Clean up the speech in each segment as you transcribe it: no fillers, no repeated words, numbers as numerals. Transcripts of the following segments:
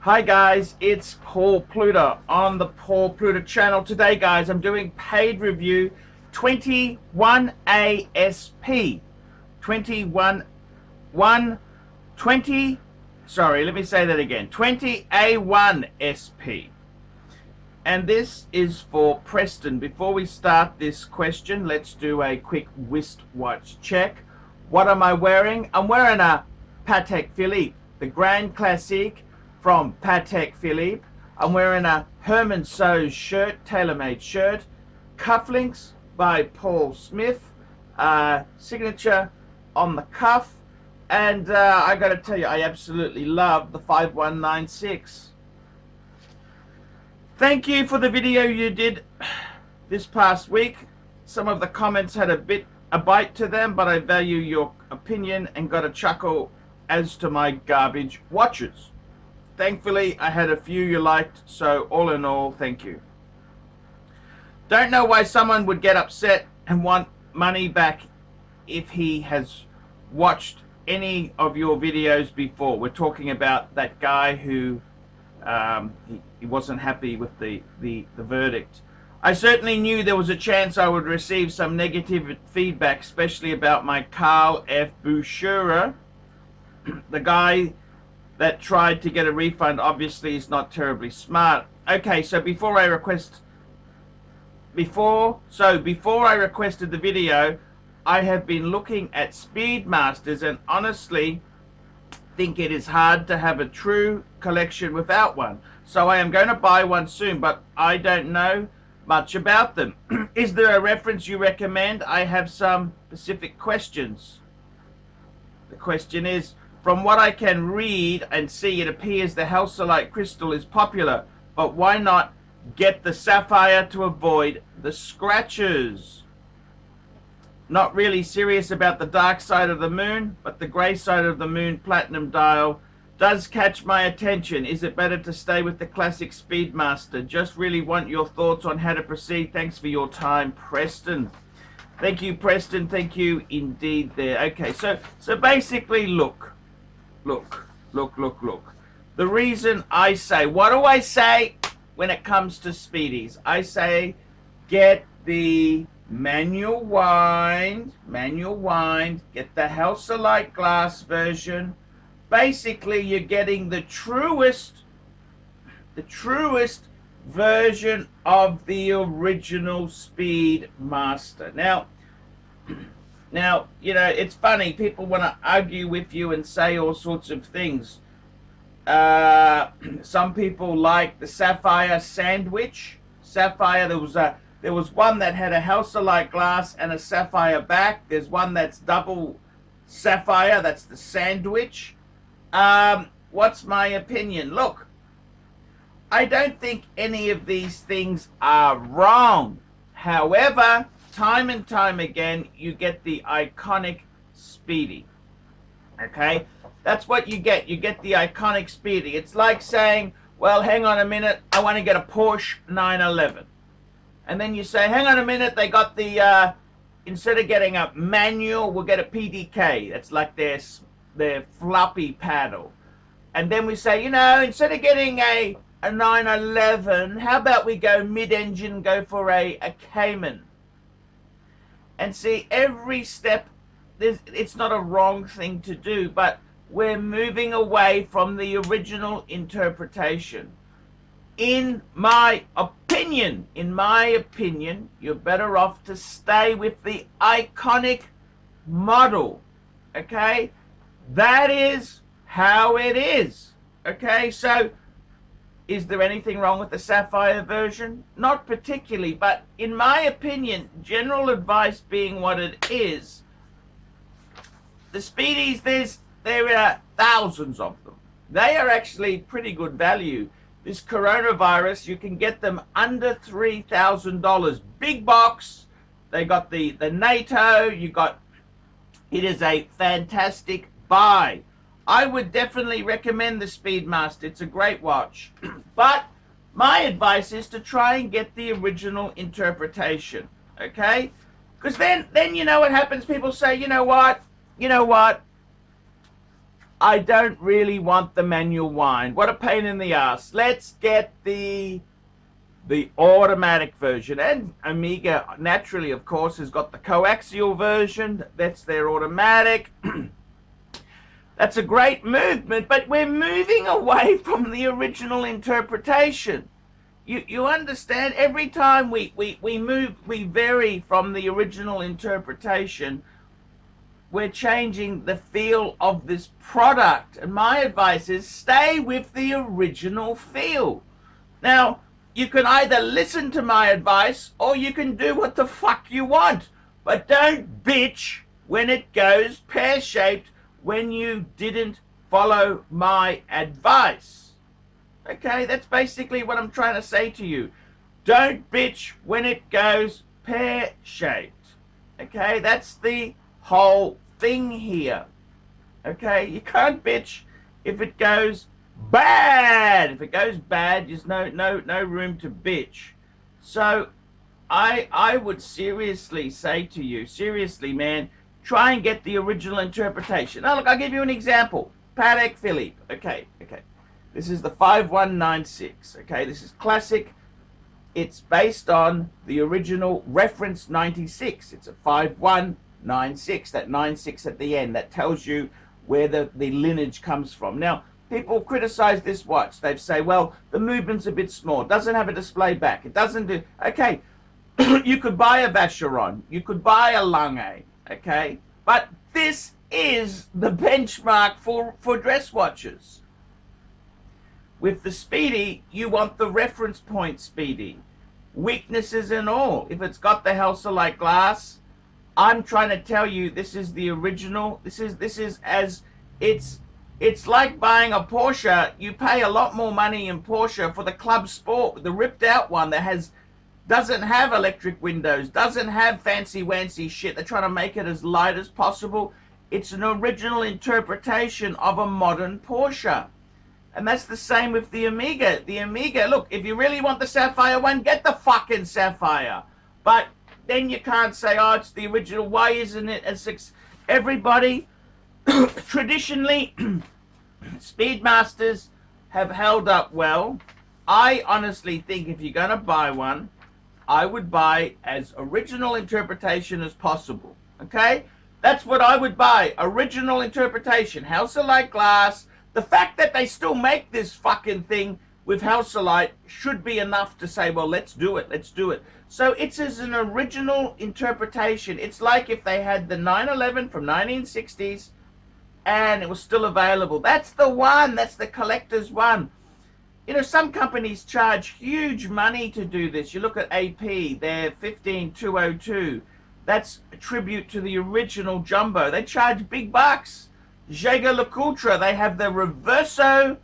Hi guys, it's Paul Pluta on the Paul Pluta channel. Today guys, I'm doing paid review 21 ASP. 21 20 sorry, let me say that again. 20A1 SP. And this is for Preston. Before we start this question, let's do a quick wristwatch check. What am I wearing? I'm wearing a Patek Philippe, the Grand Classique from Patek Philippe. I'm wearing a Herman So's shirt, tailor-made shirt, cufflinks by Paul Smith, signature on the cuff, and I gotta tell you, I absolutely love the 5196. Thank you for the video you did this past week. Some of the comments had a bite to them, but I value your opinion and got a chuckle as to my garbage watches. Thankfully, I had a few you liked, so all in all, thank you. Don't know why someone would get upset and want money back if he has watched any of your videos before. We're talking about that guy who he wasn't happy with the verdict. I certainly knew there was a chance I would receive some negative feedback, especially about my Carl F. Bouchura. The guy that tried to get a refund obviously is not terribly smart. Okay, so before I requested the video, I have been looking at Speedmasters and honestly think it is hard to have a true collection without one. So I am going to buy one soon, but I don't know much about them. Is there a reference you recommend? I have some specific questions. The question is, from what I can read and see, it appears the Halcyon crystal is popular, but why not get the sapphire to avoid the scratches? Not really serious about the dark side of the moon, but the grey side of the moon platinum dial does catch my attention. Is it better to stay with the classic Speedmaster? Just really want your thoughts on how to proceed. Thanks for your time, Preston. Thank you, Preston. Thank you indeed there. Okay, so basically, look. The reason I say, what do I say when it comes to Speedies? I say, get the manual wind, get the Halcyon glass version. Basically, you're getting the truest version of the original Speedmaster. Now, you know, it's funny. People want to argue with you and say all sorts of things. Some people like the sapphire sandwich. Sapphire, there was one that had a Halcyon glass and a sapphire back. There's one that's double sapphire. That's the sandwich. What's my opinion? Look, I don't think any of these things are wrong. However, time and time again, you get the iconic Speedy. Okay? That's what you get. You get the iconic Speedy. It's like saying, well, hang on a minute, I want to get a Porsche 911. And then you say, hang on a minute, they got the, instead of getting a manual, we'll get a PDK. That's like their floppy paddle. And then we say, you know, instead of getting a 911, how about we go mid-engine, go for a Cayman? And see, every step, it's not a wrong thing to do, but we're moving away from the original interpretation. In my opinion, you're better off to stay with the iconic model. Okay? That is how it is. Okay? So, is there anything wrong with the sapphire version? Not particularly, but in my opinion, general advice being what it is, the Speedies, there are thousands of them. They are actually pretty good value. This coronavirus, you can get them under $3,000. Big box. They got the NATO. It is a fantastic buy. I would definitely recommend the Speedmaster. It's a great watch. But my advice is to try and get the original interpretation. Okay? Because then you know what happens. People say, you know what? I don't really want the manual wind. What a pain in the ass. Let's get the automatic version. And Omega, naturally, of course, has got the coaxial version. That's their automatic. That's a great movement, but we're moving away from the original interpretation. You understand? Every time we move, we vary from the original interpretation. We're changing the feel of this product. And my advice is stay with the original feel. Now, you can either listen to my advice or you can do what the fuck you want. But don't bitch when it goes pear-shaped when you didn't follow my advice. Okay, that's basically what I'm trying to say to you. Don't bitch when it goes pear-shaped. Okay, that's the whole thing here. Okay, you can't bitch if it goes bad. If it goes bad, there's no room to bitch. So I would seriously say to you, seriously, man, try and get the original interpretation. Now, look, I'll give you an example. Patek Philippe. Okay. This is the 5196. Okay, this is classic. It's based on the original reference 96. It's a 5196. That 96 at the end. That tells you where the lineage comes from. Now, people criticize this watch. They say, well, the movement's a bit small. It doesn't have a display back. It doesn't do... Okay, you could buy a Vacheron. You could buy a Lange. Okay, but this is the benchmark for dress watches. With the Speedy, you want the reference point Speedy. Weaknesses and all. If it's got the Halcyon glass, I'm trying to tell you this is the original. This is as it's like buying a Porsche. You pay a lot more money in Porsche for the Club Sport, the ripped out one that doesn't have electric windows, doesn't have fancy-wancy shit. They're trying to make it as light as possible. It's an original interpretation of a modern Porsche. And that's the same with the Omega. The Omega, look, if you really want the Sapphire one, get the fucking Sapphire. But then you can't say, oh, it's the original. Why isn't it a six? Everybody, traditionally, Speedmasters have held up well. I honestly think if you're going to buy one, I would buy as original interpretation as possible. Okay? That's what I would buy. Original interpretation. Halcyon glass. The fact that they still make this fucking thing with Halcyon should be enough to say, well, let's do it. Let's do it. So it's as an original interpretation. It's like if they had the 911 from 1960s and it was still available. That's the one. That's the collector's one. You know, some companies charge huge money to do this. You look at AP, their 15202. That's a tribute to the original Jumbo. They charge big bucks. Jaeger-LeCoultre, they have the Reverso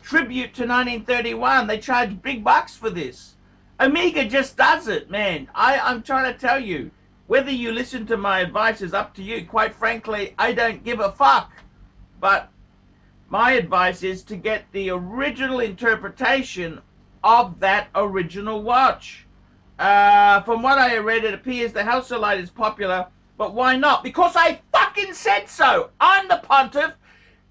tribute to 1931. They charge big bucks for this. Omega just does it, man. I'm trying to tell you, whether you listen to my advice is up to you. Quite frankly, I don't give a fuck. But my advice is to get the original interpretation of that original watch. From what I read, it appears the Halcyon is popular, but why not? Because I fucking said so. I'm the Pontiff.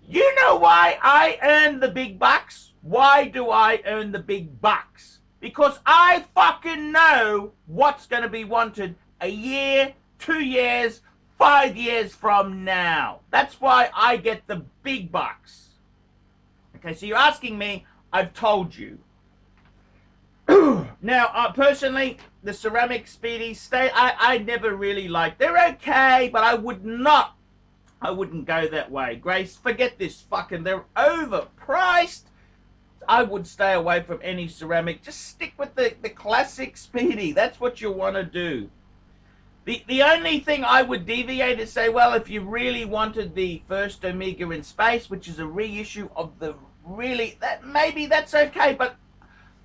You know why I earn the big bucks? Why do I earn the big bucks? Because I fucking know what's going to be wanted a year, 2 years, 5 years from now. That's why I get the big bucks. Okay, so you're asking me, I've told you. Now, personally, the ceramic Speedies, I never really liked. They're okay, but I wouldn't go that way. Grace, forget this fucking, they're overpriced. I would stay away from any ceramic. Just stick with the classic Speedy. That's what you want to do. The only thing I would deviate is say, well, if you really wanted the first Omega in space, which is a reissue of the maybe that's okay, but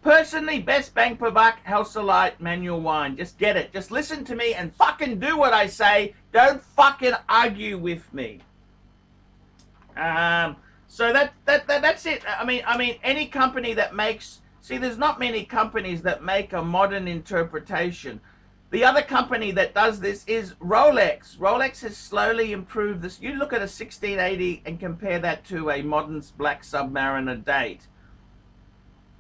personally, best bang per buck, Halcyon manual wine. Just get it. Just listen to me and fucking do what I say. Don't fucking argue with me. So that's it. I mean, any company that makes... See, there's not many companies that make a modern interpretation. The other company that does this is Rolex. Rolex has slowly improved this. You look at a 1680 and compare that to a modern black Submariner date.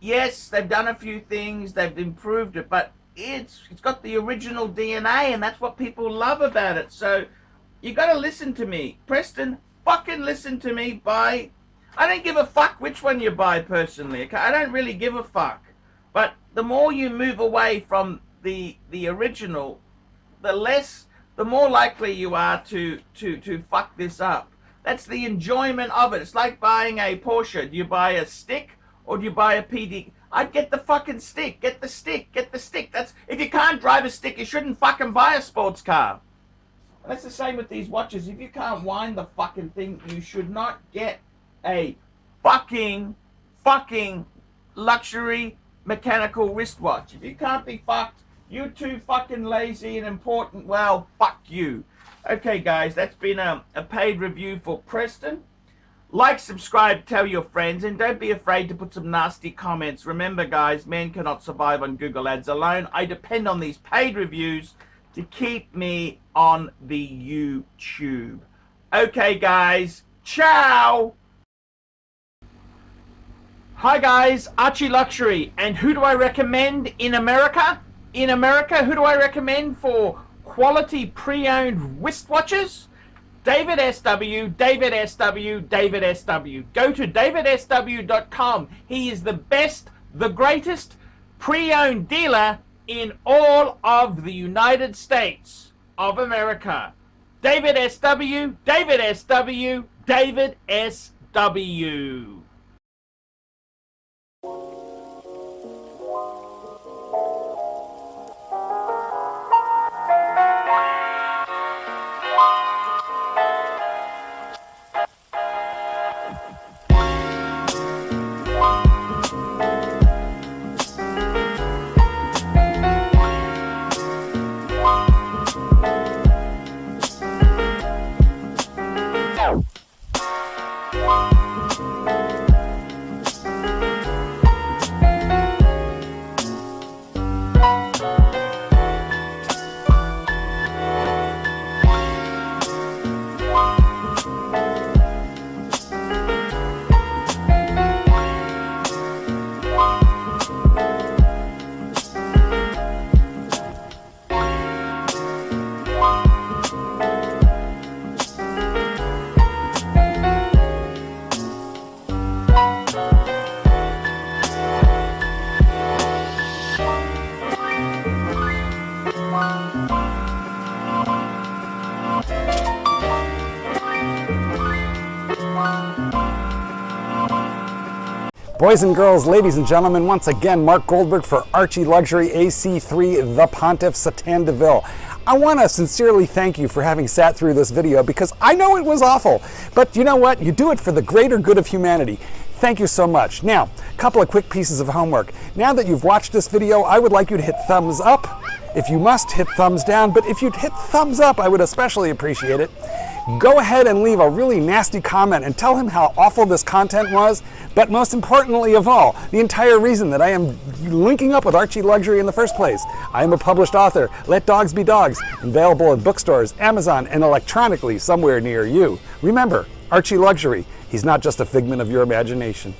Yes, they've done a few things, they've improved it, but it's got the original DNA, and that's what people love about it. So you got to listen to me, Preston. Fucking listen to me. Buy. I don't give a fuck which one you buy personally. Okay? I don't really give a fuck. But the more you move away from the original, the more likely you are to fuck this up. That's the enjoyment of it. It's like buying a Porsche. Do you buy a stick or do you buy a PD? I'd get the fucking stick. Get the stick. Get the stick. That's, if you can't drive a stick, you shouldn't fucking buy a sports car. And that's the same with these watches. If you can't wind the fucking thing, you should not get a fucking luxury mechanical wristwatch. If you can't be fucked, you're too fucking lazy and important, well, fuck you. Okay, guys, that's been a paid review for Preston. Like, subscribe, tell your friends, and don't be afraid to put some nasty comments. Remember, guys, men cannot survive on Google Ads alone. I depend on these paid reviews to keep me on the YouTube. Okay, guys, ciao! Hi, guys, ArchieLuxury, and who do I recommend in America? In America, who do I recommend for quality pre-owned wristwatches? David SW, David SW, David SW. Go to davidsw.com. He is the best, the greatest pre-owned dealer in all of the United States of America. David SW, David SW, David SW. Boys and girls, ladies and gentlemen, once again, Mark Goldberg for ArchieLuxury AC3, the Pontiff, Satan Deville. I want to sincerely thank you for having sat through this video because I know it was awful, but you know what? You do it for the greater good of humanity. Thank you so much. Now, a couple of quick pieces of homework. Now that you've watched this video, I would like you to hit thumbs up. If you must, hit thumbs down, but if you'd hit thumbs up, I would especially appreciate it. Go ahead and leave a really nasty comment and tell him how awful this content was, but most importantly of all, the entire reason that I am linking up with ArchieLuxury in the first place. I am a published author, Let Dogs Be Dogs, available in bookstores, Amazon, and electronically somewhere near you. Remember, ArchieLuxury, he's not just a figment of your imagination.